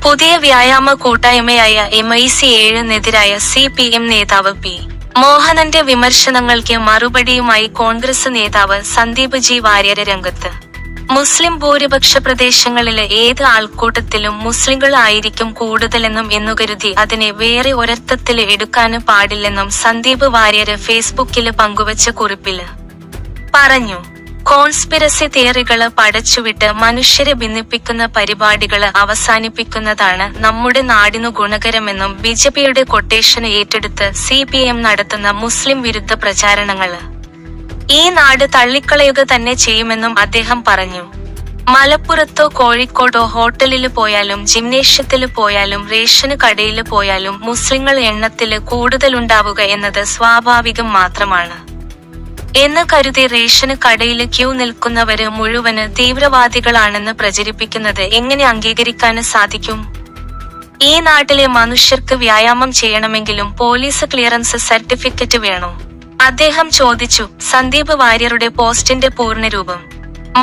പുതിയ വ്യായാമ കൂട്ടായ്മയായ MIC-7-നെതിരായ CPM നേതാവ് പി. മോഹനന്റെ വിമർശനങ്ങൾക്ക് മറുപടിയുമായി കോൺഗ്രസ് നേതാവ് സന്ദീപ് ജി വാര്യര് രംഗത്ത്. മുസ്ലിം ഭൂരിപക്ഷ പ്രദേശങ്ങളിലെ ഏത് ആൾക്കൂട്ടത്തിലും മുസ്ലിങ്ങൾ ആയിരിക്കും കൂടുതലെന്നും എന്നുകരുതി അതിനെ വേറെ ഒരർത്ഥത്തില് എടുക്കാന് പാടില്ലെന്നും സന്ദീപ് വാര്യര് ഫേസ്ബുക്കില് പങ്കുവച്ച കുറിപ്പില് പറഞ്ഞു. കോൺസ്പിരസി തിയറികള് പടച്ചുവിട്ട് മനുഷ്യരെ ഭിന്നിപ്പിക്കുന്ന പരിപാടികള് അവസാനിപ്പിക്കുന്നതാണ് നമ്മുടെ നാടിനു ഗുണകരമെന്നും ബിജെപിയുടെ കൊട്ടേഷന് ഏറ്റെടുത്ത് CPM നടത്തുന്ന മുസ്ലിം വിരുദ്ധ പ്രചാരണങ്ങള് ഈ നാട് തള്ളിക്കളയുക തന്നെ ചെയ്യുമെന്നും അദ്ദേഹം പറഞ്ഞു. മലപ്പുറത്തോ കോഴിക്കോടോ ഹോട്ടലില് പോയാലും ജിംനേഷ്യത്തില് പോയാലും റേഷന് കടയില് പോയാലും മുസ്ലിങ്ങൾ എണ്ണത്തില് കൂടുതലുണ്ടാവുക എന്നത് സ്വാഭാവികം മാത്രമാണ് എന്ന് കരുതി റേഷന് കടയില് ക്യൂ നിൽക്കുന്നവര് മുഴുവന് തീവ്രവാദികളാണെന്ന് പ്രചരിപ്പിക്കുന്നത് എങ്ങനെ അംഗീകരിക്കാന് സാധിക്കും? ഈ നാട്ടിലെ മനുഷ്യർക്ക് വ്യായാമം ചെയ്യണമെങ്കിലും പോലീസ് ക്ലിയറൻസ് സർട്ടിഫിക്കറ്റ് വേണോ? അദ്ദേഹം ചോദിച്ചു. സന്ദീപ് വാര്യരുടെ പോസ്റ്റിന്റെ പൂർണ്ണരൂപം.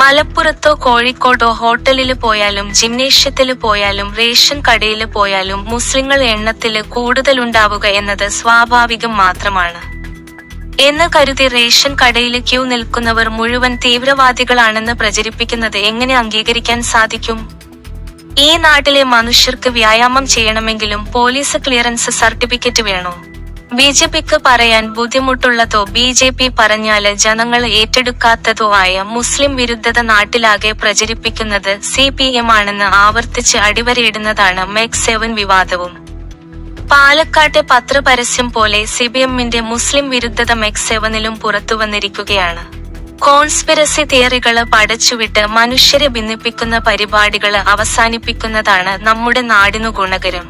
മലപ്പുറത്തോ കോഴിക്കോടോ ഹോട്ടലില് പോയാലും ജിംനേഷ്യത്തില് പോയാലും റേഷൻ കടയില് പോയാലും മുസ്ലിങ്ങൾ എണ്ണത്തില് കൂടുതലുണ്ടാവുക എന്നത് സ്വാഭാവികം മാത്രമാണ് എന്ന് കരുതി റേഷൻ കടയില് ക്യൂ നിൽക്കുന്നവർ മുഴുവൻ തീവ്രവാദികളാണെന്ന് പ്രചരിപ്പിക്കുന്നത് എങ്ങനെ അംഗീകരിക്കാൻ സാധിക്കും? ഈ നാട്ടിലെ മനുഷ്യർക്ക് വ്യായാമം ചെയ്യണമെങ്കിലും പോലീസ് ക്ലിയറൻസ് സർട്ടിഫിക്കറ്റ് വേണോ? ബിജെപിക്ക് പറയാൻ ബുദ്ധിമുട്ടുള്ളതോ BJP പറഞ്ഞാല് ജനങ്ങൾ ഏറ്റെടുക്കാത്തതോ ആയ മുസ്ലിം വിരുദ്ധത നാട്ടിലാകെ പ്രചരിപ്പിക്കുന്നത് CPM ആണെന്ന് ആവർത്തിച്ച് അടിവരയിടുന്നതാണ് MIC-7 വിവാദവും. പാലക്കാട്ടെ പത്രപരസ്യം പോലെ CPM-ന്റെ മുസ്ലിം വിരുദ്ധത MIC-7-ലും പുറത്തുവന്നിരിക്കുകയാണ്. കോൺസ്പിരസി തിയറികള് പടച്ചുവിട്ട് മനുഷ്യരെ ഭിന്നിപ്പിക്കുന്ന പരിപാടികള് അവസാനിപ്പിക്കുന്നതാണ് നമ്മുടെ നാടിനു ഗുണകരം.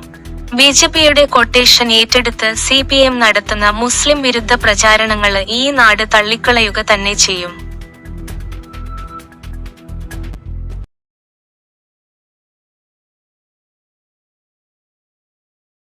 BJPയുടെ കൊട്ടേഷൻ ഏറ്റെടുത്ത് CPM നടത്തുന്ന മുസ്ലിം വിരുദ്ധ പ്രചാരണങ്ങള് ഈ നാട് തള്ളിക്കളയുക തന്നെ ചെയ്യും.